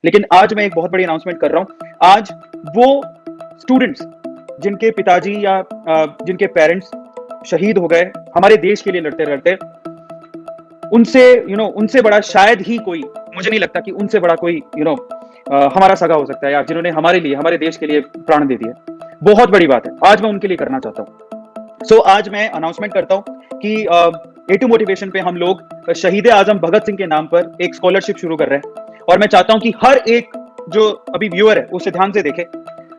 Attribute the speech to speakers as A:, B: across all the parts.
A: लेकिन आज मैं एक बहुत बड़ी अनाउंसमेंट कर रहा हूँ। आज वो स्टूडेंट्स जिनके पिताजी या जिनके पेरेंट्स शहीद हो गए हमारे देश के लिए लड़ते-लड़ते, उनसे उनसे बड़ा शायद ही कोई, मुझे नहीं लगता कि उनसे बड़ा कोई हमारा सगा हो सकता है यार, जिन्होंने हमारे लिए, हमारे देश के लिए प्राण दे दिए। बहुत बड़ी बात है। आज मैं उनके लिए करना चाहता हूँ। आज मैं अनाउंसमेंट करता हूँ कि A2 मोटिवेशन पे हम लोग शहीद आजम भगत सिंह के नाम पर एक स्कॉलरशिप शुरू कर रहे हैं और मैं चाहता हूँ कि हर एक जो अभी व्यूअर है उसे ध्यान से देखे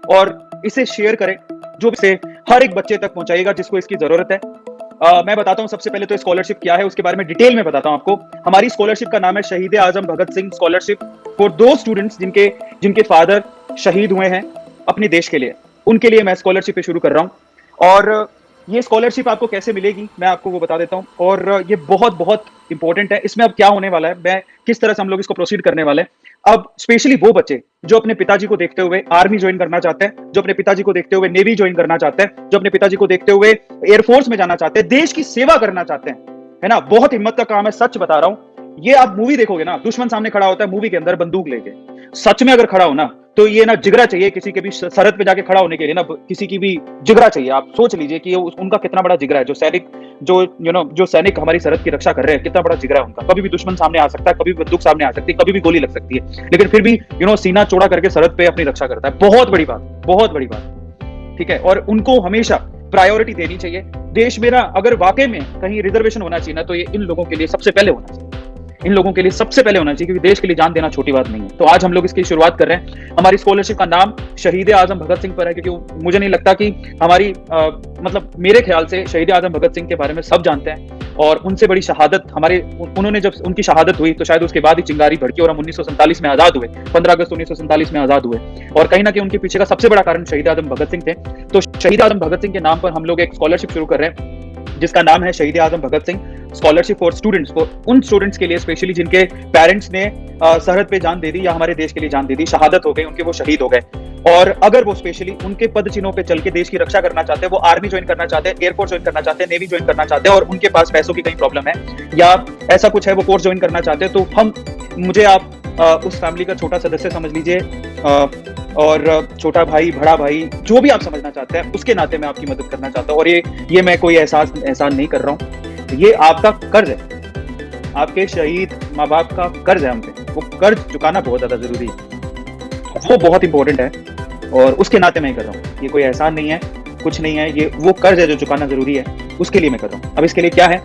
A: और इसे शेयर करें, जो इसे हर एक बच्चे तक पहुंचाएगा जिसको इसकी जरूरत है। मैं बताता हूं सबसे पहले तो स्कॉलरशिप क्या है, उसके बारे में डिटेल में बताता हूं आपको। हमारी स्कॉलरशिप का नाम है शहीद आजम भगत सिंह स्कॉलरशिप फॉर दो स्टूडेंट्स जिनके जिनके फादर शहीद हुए हैं अपने देश के लिए। उनके लिए मैं स्कॉलरशिप शुरू कर रहा हूं और ये स्कॉलरशिप आपको कैसे मिलेगी मैं आपको वो बता देता हूं। और ये बहुत बहुत इंपॉर्टेंट है। इसमें अब क्या होने वाला है, मैं किस तरह से हम लोग इसको प्रोसीड करने वाले हैं। अब स्पेशली वो बच्चे जो अपने पिताजी को देखते हुए आर्मी ज्वाइन करना चाहते हैं, जो अपने पिताजी को देखते हुए नेवी ज्वाइन करना चाहते हैं, जो अपने पिताजी को देखते हुए एयरफोर्स में जाना चाहते हैं, देश की सेवा करना चाहते हैं, है ना। बहुत हिम्मत का काम है, सच बता रहा हूं। ये आप मूवी देखोगे ना, दुश्मन सामने खड़ा होता है मूवी के अंदर बंदूक लेके, सच में अगर खड़ा हो ना तो ये ना जिगरा चाहिए किसी के भी सरहद पे जाके खड़ा होने के लिए, ना किसी की भी जिगरा चाहिए। आप सोच लीजिए कि उनका कितना बड़ा जिगरा है। जो सैनिक जो सैनिक हमारी सरहद की रक्षा कर रहे हैं, कितना बड़ा जिगरा है उनका। कभी भी दुश्मन सामने आ सकता है, कभी भी बंदूक सामने आ सकती है, कभी भी गोली लग सकती है, लेकिन फिर भी सीना चौड़ा करके सरहद पे अपनी रक्षा करता है। बहुत बड़ी बात, बहुत बड़ी बात, ठीक है। और उनको हमेशा प्रायोरिटी देनी चाहिए। देश में ना अगर वाकई में कहीं रिजर्वेशन होना चाहिए ना, तो ये इन लोगों के लिए सबसे पहले होना चाहिए। इन लोगों के लिए सबसे पहले होना चाहिए, क्योंकि देश के लिए जान देना छोटी बात नहीं है। तो आज हम लोग इसकी शुरुआत कर रहे हैं। हमारी स्कॉलरशिप का नाम शहीद आजम भगत सिंह पर है, क्योंकि मुझे नहीं लगता कि हमारी मतलब मेरे ख्याल से शहीद आजम भगत सिंह के बारे में सब जानते हैं और उनसे बड़ी शहादत उन्होंने जब उनकी शहादत हुई तो शायद उसके बाद ही चिंगारी भड़की और हम 1947 में आजाद हुए, 15 अगस्त 1947 में आजाद हुए। और कहीं ना कहीं उनके पीछे का सबसे बड़ा कारण शहीद आजम भगत सिंह थे। तो शहीद आजम भगत सिंह के नाम पर हम लोग एक स्कॉलरशिप शुरू कर रहे हैं जिसका नाम है शहीद आजम Bhagat Singh scholarship for students, को उन स्टूडेंट्स के लिए स्पेशली जिनके पेरेंट्स ने सरहद पे जान दे दी या हमारे देश के लिए जान दे दी, शहादत हो गई उनके, वो शहीद हो गए। और अगर वो स्पेशली उनके पद चिन्हों पे चल के देश की रक्षा करना चाहते हैं, वो आर्मी ज्वाइन करना चाहते हैं, एयरफोर्स ज्वाइन करना चाहते हैं, नेवी ज्वाइन करना चाहते हैं और उनके पास पैसों की कहीं प्रॉब्लम है या ऐसा कुछ है, वो कोर्स ज्वाइन करना चाहते हैं, तो मुझे आप उस फैमिली का छोटा सदस्य समझ लीजिए और छोटा भाई, बड़ा भाई, जो भी आप समझना चाहते हैं, उसके नाते मैं आपकी मदद करना चाहता हूँ। और ये मैं कोई एहसान नहीं कर रहा हूँ, ये आपका कर्ज है, आपके शहीद माँ बाप का कर्ज है हम पे। वो कर्ज चुकाना बहुत ज्यादा जरूरी है, वो बहुत इंपॉर्टेंट है और उसके नाते मैं कर रहा हूँ। ये कोई एहसान नहीं है, कुछ नहीं है, ये वो कर्ज है जो चुकाना जरूरी है, उसके लिए मैं कर रहा हूँ। अब इसके लिए क्या है,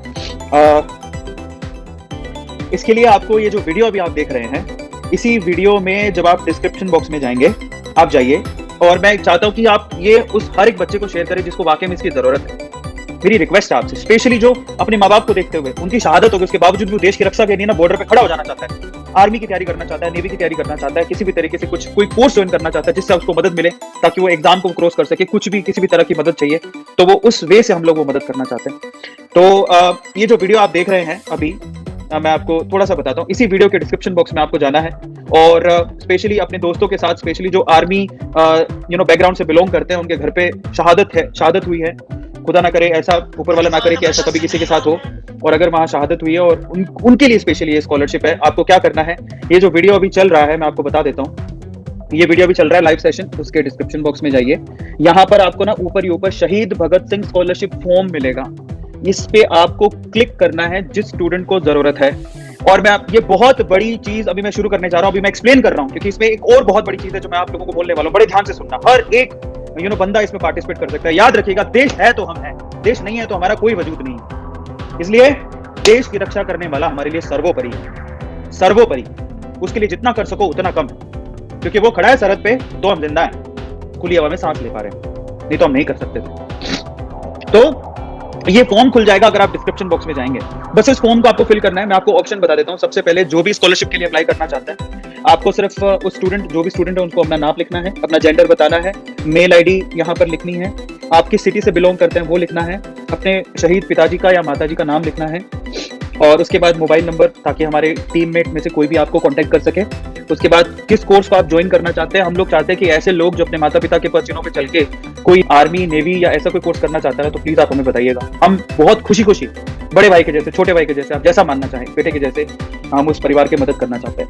A: इसके लिए आपको ये जो वीडियो अभी आप देख रहे हैं, इसी वीडियो में जब आप डिस्क्रिप्शन बॉक्स में जाएंगे, आप जाइए और मैं चाहता हूं कि आप ये उस हर एक बच्चे को शेयर करें जिसको वाकई में इसकी जरूरत है। मेरी रिक्वेस्ट है आपसे, स्पेशली जो अपने माँ बाप को देखते हुए उनकी शहादत हो गई, उसके बावजूद भी देश की रक्षा के लिए ना बॉर्डर पे खड़ा हो जाना चाहता है, आर्मी की तैयारी करना चाहता है, नेवी की तैयारी करना चाहता है, किसी भी तरीके से कोई कोर्स ज्वाइन करना चाहता है जिससे उसको मदद मिले ताकि वो एग्जाम को क्रॉस कर सके, कुछ भी किसी भी तरह की मदद चाहिए तो वो उस वे से हम लोग वो मदद करना चाहते हैं। तो ये जो वीडियो आप देख रहे हैं अभी, मैं आपको थोड़ा सा बताता हूँ। इसी वीडियो के डिस्क्रिप्शन बॉक्स में आपको जाना है और स्पेशली अपने दोस्तों के साथ, स्पेशली जो आर्मी बैकग्राउंड से बिलोंग करते हैं, उनके घर पे शहादत हुई है, खुदा ना करे, ऐसा ऊपर वाला ना करे कि ऐसा कभी किसी के साथ हो, और अगर वहां शहादत हुई है और उनके लिए स्पेशली ये स्कॉलरशिप है। आपको क्या करना है, ये जो वीडियो अभी चल रहा है मैं आपको बता देता हूँ। ये वीडियो अभी चल रहा है लाइव सेशन, उसके डिस्क्रिप्शन बॉक्स में जाइए। यहाँ पर आपको ना ऊपर ही ऊपर शहीद भगत सिंह स्कॉलरशिप फॉर्म मिलेगा, इस पे आपको क्लिक करना है जिस स्टूडेंट को जरूरत है। और ये बहुत बड़ी चीज अभी मैं शुरू करने जा रहा हूं, अभी मैं एक्सप्लेन कर रहा हूं, क्योंकि इसमें एक और बहुत बड़ी चीज है जो मैं आप लोगों को बोलने वाला हूं। बड़े ध्यान से सुनना, हर एक बंदा इसमें पार्टिसिपेट कर सकता है। याद रखिएगा, देश है तो हम हैं, देश नहीं है तो हमारा कोई वजूद नहीं है। इसलिए देश की रक्षा करने वाला हमारे लिए सर्वोपरि है, सर्वोपरि। उसके लिए जितना कर सको उतना कम है, क्योंकि वो खड़ा है सरहद पे तो हम जिंदा हैं, खुली हवा में सांस ले पा रहे हैं, नहीं तो हम नहीं कर सकते थे। तो ये फॉर्म खुल जाएगा अगर आप डिस्क्रिप्शन बॉक्स में जाएंगे। बस इस फॉर्म को आपको फिल करना है। मैं आपको ऑप्शन बता देता हूँ। सबसे पहले जो भी स्कॉलरशिप के लिए अप्लाई करना चाहता है, आपको सिर्फ उस जो भी स्टूडेंट है उनको अपना नाम लिखना है, अपना जेंडर बताना है, मेल आईडी यहाँ पर लिखनी है, आप किस सिटी से बिलोंग करते हैं वो लिखना है, अपने शहीद पिताजी का या माताजी का नाम लिखना है और उसके बाद मोबाइल नंबर, ताकि हमारे टीममेट में से कोई भी आपको कांटेक्ट कर सके। उसके बाद किस कोर्स को आप ज्वाइन करना चाहते हैं। हम लोग चाहते हैं कि ऐसे लोग जो अपने माता पिता के पसीनों पे चल के कोई आर्मी, नेवी या ऐसा कोई कोर्स करना चाहता है तो प्लीज आप हमें बताइएगा। हम बहुत खुशी बड़े भाई के जैसे, छोटे भाई के जैसे, आप जैसा मानना चाहें, बेटे के जैसे, हम उस परिवार की मदद करना चाहते हैं।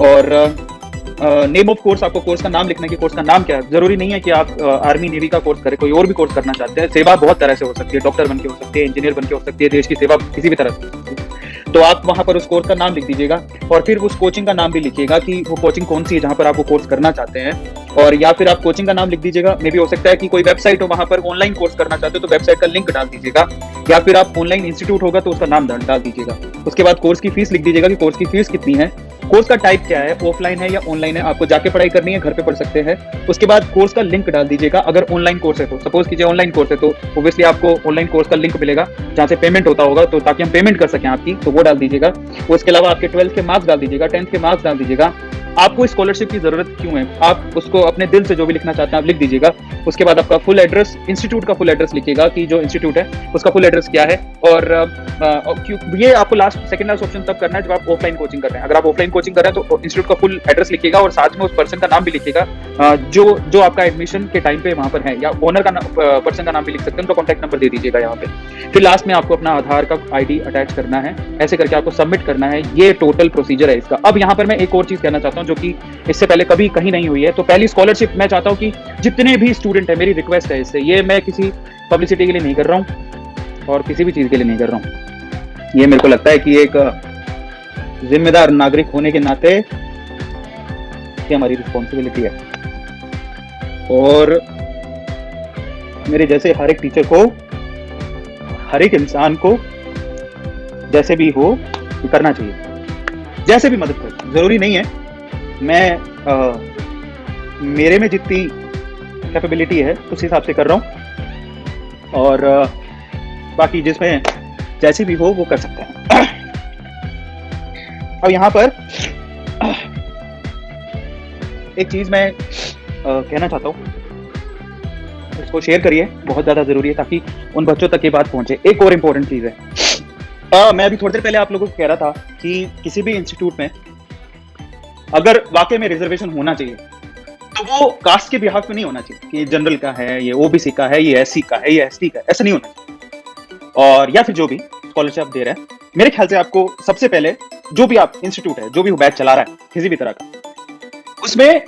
A: और नेम ऑफ कोर्स, आपको कोर्स का नाम लिखना है कि कोर्स का नाम क्या है। जरूरी नहीं है कि आप आर्मी नेवी का कोर्स करें, कोई और भी कोर्स करना चाहते हैं। सेवा बहुत तरह से हो सकती है, डॉक्टर बन के हो सकती है, इंजीनियर बन के हो सकती है, देश की सेवा किसी भी तरह से हो सकती है। तो आप वहां पर उस कोर्स का नाम लिख दीजिएगा और फिर उस कोचिंग का नाम भी लिखिएगा कि वो कोचिंग कौन सी है जहां पर आप वो कोर्स करना चाहते हैं। और या फिर आप कोचिंग का नाम लिख दीजिएगा, मे भी हो सकता है कि कोई वेबसाइट हो वहां पर ऑनलाइन कोर्स करना चाहते हो तो वेबसाइट का लिंक डाल दीजिएगा, या फिर आप ऑनलाइन इंस्टीट्यूट होगा तो उसका नाम डाल दीजिएगा। उसके बाद कोर्स की फीस लिख दीजिएगा कि कोर्स की फीस कितनी है, कोर्स का टाइप क्या है, ऑफलाइन है या ऑनलाइन है, आपको जाके पढ़ाई करनी है, घर पे पढ़ सकते हैं। उसके बाद कोर्स का लिंक डाल दीजिएगा। अगर ऑनलाइन कोर्स है तो सपोज कीजिए ऑनलाइन कोर्स है तो ऑब्वियसली आपको ऑनलाइन कोर्स का लिंक मिलेगा जहां से पेमेंट होता होगा, तो ताकि हम पेमेंट कर सकें आपकी, तो वो डाल दीजिएगा। उसके अलावा आपके 12th के मार्क्स डाल दीजिएगा, 10th के मार्क्स डाल दीजिएगा। आपको स्कॉलरशिप की जरूरत क्यों है, आप उसको अपने दिल से जो भी लिखना चाहते हैं आप लिख दीजिएगा। उसके बाद आपका फुल एड्रेस, इंस्टीट्यूट का फुल एड्रेस लिखिएगा कि जो इंस्टीट्यूट है उसका फुल एड्रेस क्या है। और ये आपको सेकंड लास्ट ऑप्शन तब करना है जब आप ऑफलाइन कोचिंग कर रहे हैं। अगर आप ऑफलाइन कोचिंग कर रहे हैं तो इंस्टीट्यूट का फुल एड्रेस लिखिएगा और साथ में उस पर्सन का नाम भी लिखिएगा जो आपका एडमिशन के टाइम पे वहां पर है, या ओनर का पर्सन का नाम भी लिख सकते हैं, उनका कॉन्टैक्ट नंबर दे दीजिएगा यहाँ पे। फिर लास्ट में आपको अपना आधार का ID अटैच करना है, ऐसे करके आपको सबमिट करना है। ये टोटल प्रोसीजर है इसका। अब यहाँ पर मैं एक और चीज कहना चाहता हूँ जो कि इससे पहले कभी कहीं नहीं हुई है। तो पहली स्कॉलरशिप मैं चाहता हूँ कि जितने भी स्टूडेंट है, मेरी रिक्वेस्ट है इससे, ये मैं किसी पब्लिसिटी के लिए नहीं कर रहा हूँ और किसी भी चीज के लिए नहीं कर रहा हूँ। ये मेरे को लगता है कि एक जिम्मेदार नागरिक होने के नाते ये हमारी रिस्पॉन्सिबिलिटी है, और मेरे जैसे हर एक टीचर को, हर एक इंसान को जैसे भी हो करना चाहिए, जैसे भी मदद कर। जरूरी नहीं है मैं मेरे में जितनी कैपेबिलिटी है उस हिसाब से कर रहा हूँ, और बाकी जिसमें जैसे भी हो वो कर सकते हैं। अब यहाँ पर एक चीज मैं कहना चाहता हूँ, इसको शेयर करिए, बहुत ज्यादा जरूरी है ताकि उन बच्चों तक ये बात पहुंचे। एक और इम्पोर्टेंट चीज है, मैं अभी थोड़ी देर पहले आप लोगों को कह रहा था कि किसी भी इंस्टीट्यूट में अगर वाकई में रिजर्वेशन होना चाहिए तो वो कास्ट के बिहाफ में नहीं होना चाहिए कि जनरल का है, ये ओबीसी का है, ये SC का है, ये ST का है, ऐसा नहीं होना चाहिए। और या फिर जो भी स्कॉलरशिप दे रहे हैं, मेरे ख्याल से आपको सबसे पहले जो भी आप इंस्टीट्यूट है, जो भी बैच चला रहा है किसी भी तरह का, उसमें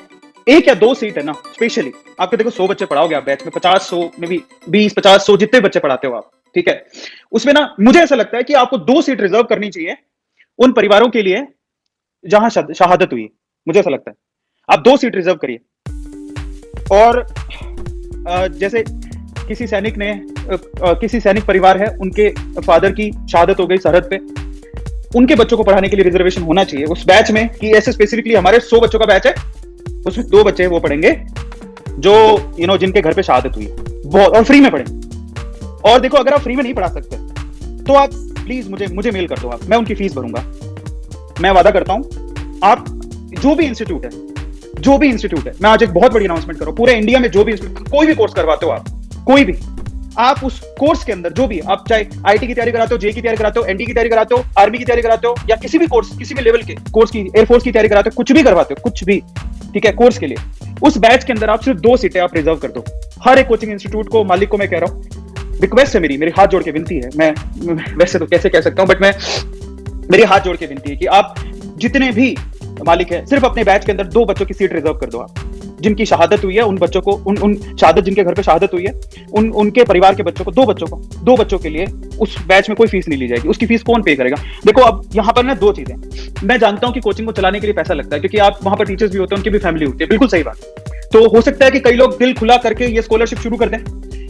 A: 1 या 2 सीट है ना, स्पेशली आपके देखो 100 बच्चे पढ़ाओगे आप बैच में, 50 100 में भी 20 50 100 जितने बच्चे पढ़ाते हो आप, ठीक है, उसमें ना मुझे ऐसा लगता है कि आपको 2 सीट रिजर्व करनी चाहिए उन परिवारों के लिए जहां शहादत हुई। मुझे ऐसा लगता है आप 2 सीट रिजर्व करिए। और जैसे किसी सैनिक परिवार है, उनके फादर की शहादत हो गई सरहद पे, उनके बच्चों को पढ़ाने के लिए रिजर्वेशन होना चाहिए उस बैच में, कि ऐसे स्पेसिफिकली हमारे 100 बच्चों का बैच है, उसमें 2 बच्चे वो पढ़ेंगे जो जिनके घर पे शहादत हुई है, बहुत, और फ्री में पढ़ें। और देखो, अगर आप फ्री में नहीं पढ़ा सकते तो आप प्लीज मुझे मेल कर दो, आप, मैं उनकी फीस भरूंगा। मैं वादा करता हूं, आप जो भी इंस्टीट्यूट है, मैं आज एक बहुत बड़ी अनाउंसमेंट कर रहा हूं, पूरे इंडिया में जो भी इंस्टीट्यूट कोई भी कोर्स करवाते हो आप, कोई भी, आप उस कोर्स के अंदर जो भी, आप चाहे IT की तैयारी कराते हो, JEE की तैयारी कराते हो, ND की तैयारी कराते हो, आर्मी की तैयारी कराते हो, या किसी भी कोर्स, किसी भी लेवल के कोर्स की, एयरफोर्स की तैयारी कराते हो, कुछ भी करवाते हो, कुछ भी, ठीक है, कोर्स के लिए, उस बैच के अंदर आप सिर्फ 2 सीटें आप रिजर्व कर दो। हर एक कोचिंग इंस्टीट्यूट को, मालिक को मैं कह रहा हूं, रिक्वेस्ट है मेरी हाथ जोड़ के विनती है, मैं वैसे तो कैसे कह सकता हूं, बट मेरी हाथ जोड़ के विनती है कि आप जितने भी मालिक है, सिर्फ अपने बैच के अंदर 2 बच्चों की सीट रिजर्व कर दो। आप जिनकी शहादत हुई है उन बच्चों को, उन शहादत जिनके घर पे शहादत हुई है, उनके परिवार के बच्चों को, 2 बच्चों के लिए उस बैच में कोई फीस नहीं ली जाएगी। उसकी फीस कौन पे करेगा? देखो, अब यहाँ पर ना 2 चीजें, मैं जानता हूँ कि कोचिंग को चलाने के लिए पैसा लगता है, क्योंकि आप वहां पर टीचर्स भी होते हैं, उनकी भी फैमिली होती है, बिल्कुल सही बात। तो हो सकता है कि कई लोग दिल खुला करके ये स्कॉलरशिप शुरू कर दें,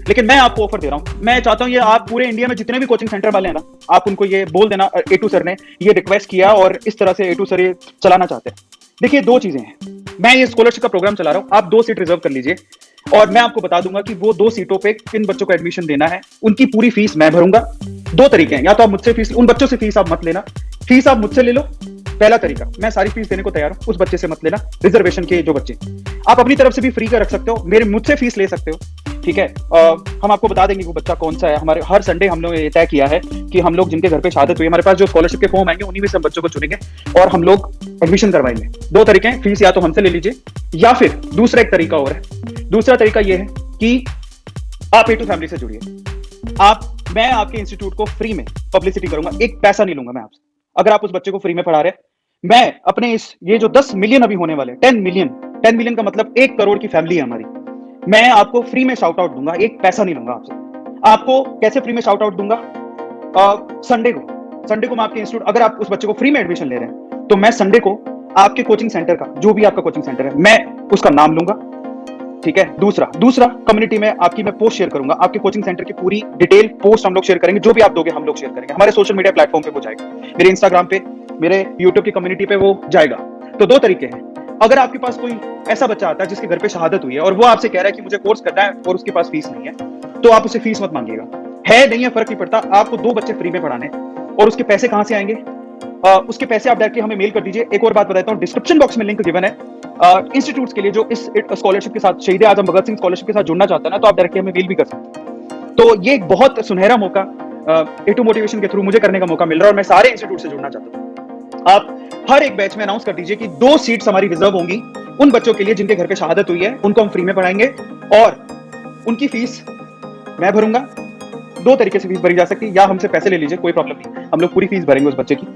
A: लेकिन मैं आपको ऑफर दे रहा हूं, मैं चाहता हूं ये आप पूरे इंडिया में जितने भी कोचिंग सेंटर वाले हैं ना, आप उनको ये बोल देना, A2 सर ने ये रिक्वेस्ट किया और इस तरह से A2 सर ये चलाना चाहते हैं। देखिए, 2 चीजें हैं, मैं ये स्कॉलरशिप का प्रोग्राम चला रहा हूं, आप 2 सीट रिजर्व कर लीजिए, और मैं आपको बता दूंगा कि वो 2 सीटों पे किन बच्चों को एडमिशन देना है, उनकी पूरी फीस मैं भरूंगा। 2 तरीके हैं, या तो आप मुझसे फीस, उन बच्चों से फीस आप मत लेना, फीस आप मुझसे ले लो, पहला तरीका, मैं सारी फीस देने को तैयार हूं, उस बच्चे से मत लेना। रिजर्वेशन के जो बच्चे, आप अपनी तरफ से भी फ्री का रख सकते हो, मुझसे फीस ले सकते हो, ठीक है। हम आपको बता देंगे वो बच्चा कौन सा है। हमारे हर संडे हम लोग ये तय किया है कि हम लोग जिनके घर पे शहादत हुई, हमारे पास जो स्कॉलरशिप के फॉर्म आएंगे उन्हीं में से बच्चों को चुनेंगे और हम लोग एडमिशन करवाएंगे। 2 तरीके हैं, फीस या तो हमसे ले लीजिए, या फिर दूसरा एक तरीका और है। दूसरा तरीका ये है कि आप A2 फैमिली से जुड़िए। मैं आपके इंस्टीट्यूट को फ्री में पब्लिसिटी करूंगा, एक पैसा नहीं लूंगा मैं आपसे। अगर आप उस बच्चे को फ्री में पढ़ा रहे, मैं अपने ये जो 10 मिलियन अभी होने वाले 10 मिलियन, 10 मिलियन का मतलब 1 करोड़ की फैमिली है हमारी। मैं आपको फ्री में शाउट आउट दूंगा, एक पैसा नहीं लूंगा आपसे। आपको कैसे फ्री में शाउट आउट दूंगा? संडे को मैं आपके इंस्टीट्यूट, अगर आप उस बच्चे को फ्री में एडमिशन ले रहे हैं तो मैं संडे को आपके कोचिंग सेंटर का, जो भी आपका कोचिंग सेंटर है, मैं उसका नाम लूंगा। ठीक है। दूसरा कम्युनिटी में आपकी मैं पोस्ट शेयर करूंगा, आपके कोचिंग सेंटर की पूरी डिटेल पोस्ट हम लोग शेयर करेंगे, जो भी आप दोगे हम लोग शेयर करेंगे, हमारे सोशल मीडिया प्लेटफॉर्म पे वो जाएगा, मेरे इंस्टाग्राम पे, मेरे यूट्यूब की कम्युनिटी पे वो जाएगा। तो 2 तरीके हैं। अगर आपके पास कोई ऐसा बच्चा आता है जिसके घर पे शहादत हुई है और वो आपसे कह रहा है कि मुझे कोर्स करना है और उसके पास फीस नहीं है, तो आप उसे फीस मत मांगिएगा। है नहीं है फर्क नहीं पड़ता, आपको 2 बच्चे फ्री में पढ़ाने, और उसके पैसे कहां से आएंगे? उसके पैसे आप डायरेक्टली हमें मेल कर दीजिए। एक और बात बताता हूं, डिस्क्रिप्शन बॉक्स में लिंक गिवन है इंस्टीट्यूट्स के लिए, जो इस स्कॉलरशिप के साथ, शहीद आजम भगत सिंह स्कॉलरशिप के साथ जुड़ना चाहता है ना, तो आप डायरेक्टली हमें मेल भी कर सकते हैं। तो ये एक बहुत सुनहरा मौका A2 मोटिवेशन के थ्रू मुझे करने का मौका मिल रहा है, और मैं सारे इंस्टीट्यूट से जुड़ना चाहता हूं। आप हर एक बैच में अनाउंस कर दीजिए कि 2 सीट्स हमारी रिजर्व होंगी उन बच्चों के लिए जिनके घर पे शहादत हुई है, उनको हम फ्री में पढ़ाएंगे, और उनकी फीस मैं भरूंगा। 2 तरीके से फीस भरी जा सकती है, या हमसे पैसे ले लीजिए, कोई प्रॉब्लम नहीं, हम लोग पूरी फीस भरेंगे उस बच्चे की,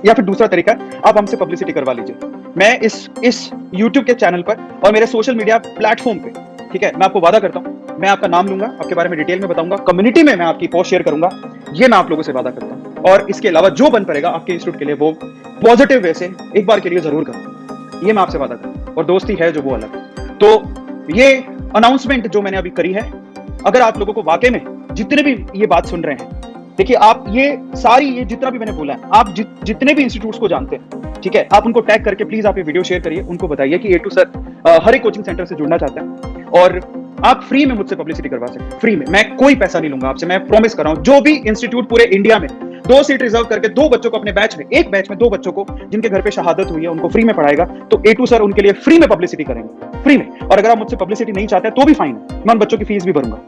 A: या फिर दूसरा तरीका आप हमसे पब्लिसिटी करवा लीजिए। मैं इस YouTube के चैनल पर और मेरे सोशल मीडिया प्लेटफॉर्म पे, ठीक है, मैं आपको वादा करता हूं, मैं आपका नाम लूंगा, आपके बारे में डिटेल में बताऊंगा, कम्युनिटी में मैं आपकी पोस्ट शेयर करूंगा, ये मैं आप लोगों से वादा करता हूं। और इसके अलावा जो बन पड़ेगा आपके इंस्टीट्यूट के लिए, वो पॉजिटिव वे से एक बार के लिए जरूर करूंगा, ये मैं आपसे वादा करता हूं। और दोस्ती है जो वो अलग है। तो ये अनाउंसमेंट जो मैंने अभी करी है, अगर आप लोगों को वाकई में, जितने भी ये बात सुन रहे हैं, देखिए आप ये जितना भी मैंने बोला है, आप जितने भी इंस्टीट्यूट्स को जानते हैं, ठीक है, आप उनको टैग करके प्लीज आप ये वीडियो शेयर करिए, उनको बताइए कि A2 सर हर एक कोचिंग सेंटर से जुड़ना चाहता है, और आप फ्री में मुझसे पब्लिसिटी करवा सकते हैं, फ्री में, मैं कोई पैसा नहीं लूंगा आपसे, मैं प्रॉमिस कर रहा हूं। जो भी इंस्टीट्यूट पूरे इंडिया में 2 सीट रिजर्व करके 2 बच्चों को अपने बैच में, एक बैच में 2 बच्चों को जिनके घर पे शहादत हुई है, उनको फ्री में पढ़ाएगा, तो A2 सर उनके लिए फ्री में पब्लिसिटी करेंगे, फ्री में। और अगर आप मुझसे पब्लिसिटी नहीं चाहते तो भी फाइन है, मैं उन बच्चों की फीस भी भरूंगा,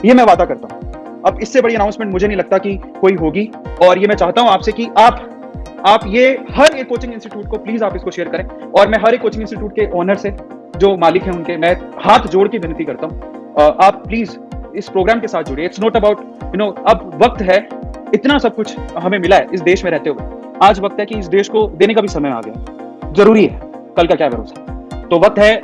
A: ये मैं वादा करता हूं। अब इससे बड़ी अनाउंसमेंट मुझे नहीं लगता कि कोई होगी, और ये मैं चाहता हूं आपसे कि आप ये हर एक कोचिंग इंस्टीट्यूट को प्लीज आप इसको शेयर करें, और मैं हर एक कोचिंग इंस्टीट्यूट के ओनर से, जो मालिक हैं उनके, मैं हाथ जोड़ के विनती करता हूं, आप प्लीज इस प्रोग्राम के साथ जुड़िए। इट्स नॉट अबाउट अब वक्त है, इतना सब कुछ हमें मिला है इस देश में रहते हुए, आज वक्त है कि इस देश को देने का भी समय आ गया, जरूरी है, कल का क्या भरोसा। तो वक्त है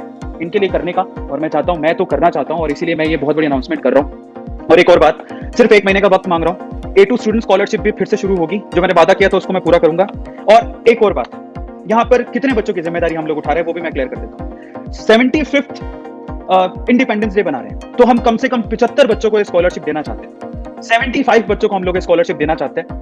A: इनके लिए करने का, और मैं चाहता हूं, मैं तो करना चाहता हूं, और इसीलिए मैं ये बहुत बड़ी अनाउंसमेंट कर रहा हूं। और एक और बात, सिर्फ 1 महीने का वक्त मांग रहा हूं, A2 स्टूडेंट स्कॉलरशिप भी फिर से शुरू होगी, जो मैंने वादा किया था उसको मैं पूरा करूंगा। और एक और बात, यहाँ पर कितने बच्चों की जिम्मेदारी हम लोग उठा रहे हैं वो भी मैं क्लियर कर देता हूँ। 75th इंडिपेंडेंस डे बना रहे हैं, तो हम कम से कम 75 बच्चों को स्कॉलरशिप देना चाहते हैं, 75 बच्चों को हम लोग स्कॉलरशिप देना चाहते हैं।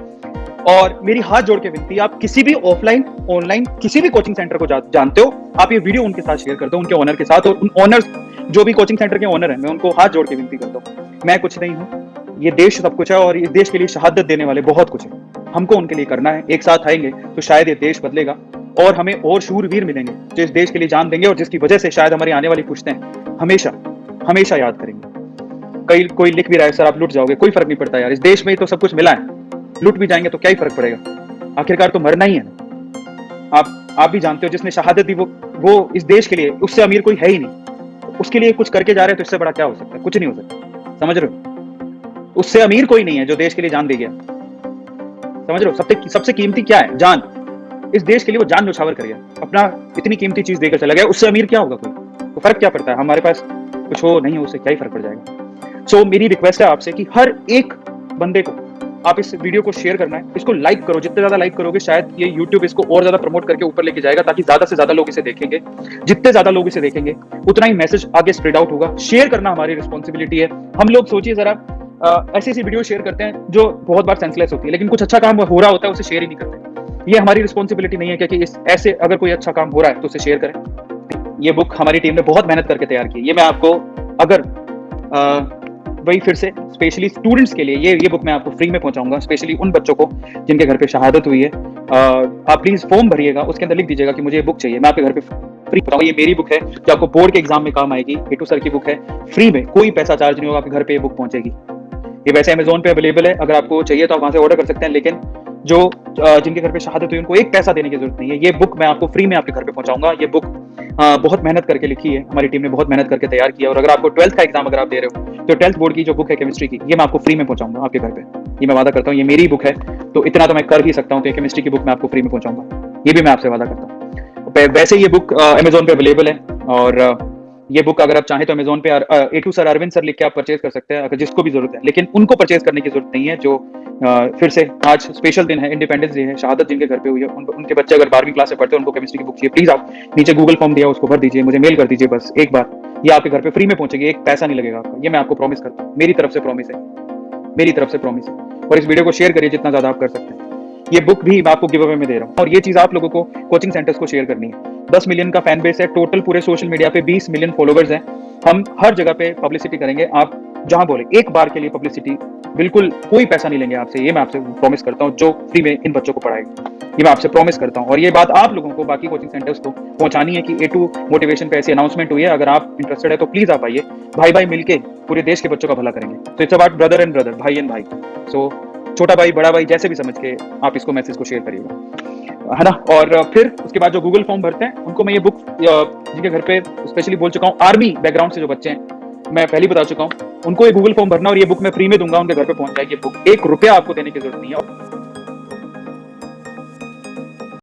A: और मेरी हाथ जोड़ के विनती, आप किसी भी ऑफलाइन ऑनलाइन किसी भी कोचिंग सेंटर को जानते हो, आप ये वीडियो उनके साथ शेयर कर दो, उनके ओनर के साथ, और उन ओनर्स जो भी कोचिंग सेंटर के ओनर हैं, मैं उनको हाथ जोड़ के विनती करता हूँ, मैं कुछ नहीं हूँ, ये देश सब कुछ है, और इस देश के लिए शहादत देने वाले बहुत कुछ है, हमको उनके लिए करना है। एक साथ आएंगे तो शायद ये देश बदलेगा, और हमें और शूरवीर मिलेंगे जो इस देश के लिए जान देंगे, और जिसकी वजह से शायद हमारी आने वाली पुश्तें हमेशा हमेशा याद करेंगे। कोई लिख भी रहा है सर आप लुट जाओगे, कोई फर्क नहीं पड़ता यार, इस देश में ही तो सब कुछ मिला है, लुट भी जाएंगे तो क्या ही फर्क पड़ेगा, आखिरकार तो मरना ही है ना। आप भी जानते हो, जिसने शहादत दी वो इस देश के लिए, उससे अमीर कोई है ही नहीं, उसके लिए कुछ करके जा रहे हैं, तो इससे बड़ा क्या हो सकता है? कुछ नहीं हो सकता, समझ रहे हो? उससे अमीर कोई नहीं है जो देश के लिए जान दे गया, समझ रहे हो? सबसे कीमती क्या है? जान। इस देश के लिए वो जान न्यौछावर कर गया, अपना इतनी कीमती चीज देकर चला गया, उससे अमीर क्या होगा कोई? तो फर्क क्या पड़ता है, हमारे पास कुछ हो नहीं हो, उससे क्या ही फर्क पड़ जाएगा। सो मेरी रिक्वेस्ट है आपसे कि हर एक बंदे को आप इस वीडियो को शेयर करना है, इसको लाइक करो, जितने ज्यादा लाइक करोगे शायद ये YouTube इसको और ज्यादा प्रमोट करके ऊपर लेके जाएगा, ताकि ज्यादा से ज्यादा लोग इसे देखेंगे। जितने ज्यादा लोग इसे देखेंगे उतना ही मैसेज आगे स्प्रेड आउट होगा। शेयर करना हमारी रिस्पॉन्सिबिलिटी है। हम लोग सोचिए जरा, ऐसी ऐसी वीडियो शेयर करते हैं जो बहुत बार सेंसलेस होती है, लेकिन कुछ अच्छा काम हो रहा होता है उसे शेयर ही नहीं करते। ये हमारी रिस्पॉन्सिबिलिटी नहीं है, क्योंकि ऐसे अगर कोई अच्छा काम हो रहा है तो उसे शेयर करें। ये बुक हमारी टीम ने बहुत मेहनत करके तैयार की, ये मैं आपको अगर वही फिर से स्पेशली स्टूडेंट्स के लिए ये बुक मैं आपको फ्री में पहुंचाऊंगा, स्पेशली उन बच्चों को जिनके घर पे शहादत हुई है। आप प्लीज फॉर्म भरिएगा, उसके अंदर लिख दीजिएगा कि मुझे ये बुक चाहिए, मैं आपके घर पे फ्री पहुंचाऊंगा। ये मेरी बुक है जो आपको बोर्ड के एग्जाम में काम आएगी, A2 सर की बुक है, फ्री में, कोई पैसा चार्ज नहीं होगा, आपके घर पे ये बुक पहुंचेगी। ये वैसे अमेज़न पे अवेलेबल है, अगर आपको चाहिए तो आप वहां से ऑर्डर कर सकते हैं, लेकिन जो जिनके घर पे शहादत हुई उनको एक पैसा देने की जरूरत नहीं है। ये बुक मैं आपको फ्री में आपके घर पे पहुंचाऊंगा। ये बुक बहुत मेहनत करके लिखी है, हमारी टीम ने बहुत मेहनत करके तैयार किया। और अगर आपको 12th का एग्जाम अगर आप दे रहे हो तो 12th बोर्ड की जो बुक है केमिस्ट्री की, ये मैं आपको फ्री में पहुंचाऊंगा आपके घर पे। ये मैं वादा करता हूँ, ये मेरी बुक है तो इतना तो मैं कर ही सकता हूँ। तो केमिस्ट्री की बुक मैं आपको फ्री में पहुंचाऊंगा। ये भी मैं आपसे वादा करता हूँ। वैसे ये बुक अमेजोन पे अवेलेबल है, और ये बुक अगर आप चाहें तो अमेजोन पे ए टू सर अरविंद सर लिख के आप परचेज कर सकते हैं, अगर जिसको भी जरूरत है। लेकिन उनको परचेज करने की जरूरत नहीं है जो फिर से आज स्पेशल दिन है, इंडिपेंडेंस डे है, शहादत जिनके घर पे हुई है, उनके बच्चे अगर 12वीं क्लास से पढ़ते हैं, उनको केमिस्ट्री की बुक चाहिए, प्लीज आप नीचे गूगल फॉर्म दिया उसको भर दीजिए, मुझे मेल कर दीजिए बस एक बार, ये आपके घर पे फ्री में पहुंचेगी, एक पैसा नहीं लगेगा आपका, ये मैं आपको प्रॉमिस करता हूँ, मेरी तरफ से प्रॉमिस है, मेरी तरफ से प्रॉमिस है। और इस वीडियो को शेयर करिए जितना ज्यादा आप कर सकते हैं। ये बुक भी मैं आपको गिव अवे में दे रहा हूँ, और ये चीज आप लोगों को कोचिंग सेंटर्स को शेयर करनी है। 10 मिलियन का फैन बेस है टोटल, पूरे सोशल मीडिया पे 20 मिलियन फॉलोवर्स हैं। हम हर जगह पे पब्लिसिटी करेंगे, आप जहां बोले एक बार के लिए पब्लिसिटी, बिल्कुल कोई पैसा नहीं लेंगे आपसे, ये मैं आपसे प्रॉमिस करता हूँ, जो फ्री में इन बच्चों को पढ़ाएगा, ये मैं आपसे प्रॉमिस करता हूँ। और ये बात आप लोगों को बाकी कोचिंग सेंटर्स को पहुंचानी है कि A2 मोटिवेशन पे ऐसी अनाउंसमेंट हुई है, अगर आप इंटरेस्टेड है तो प्लीज आप आइए, भाई भाई मिलके पूरे देश के बच्चों का भला करेंगे। तो it's about brother and brother, भाई एंड भाई। सो छोटा भाई बड़ा भाई जैसे भी समझ के आप इसको मैसेज को शेयर करिएगा, है ना। और फिर उसके बाद जो गूगल फॉर्म भरते हैं उनको मैं ये बुक, जिनके घर पे स्पेशली बोल चुका हूँ, आर्मी बैकग्राउंड से जो बच्चे हैं, मैं पहले बता चुका हूँ, उनको ये गूगल फॉर्म भरना और ये बुक मैं फ्री में दूंगा, उनके घर पे पहुंच जाएगी ये बुक, 1 रुपया आपको देने की जरूरत नहीं है।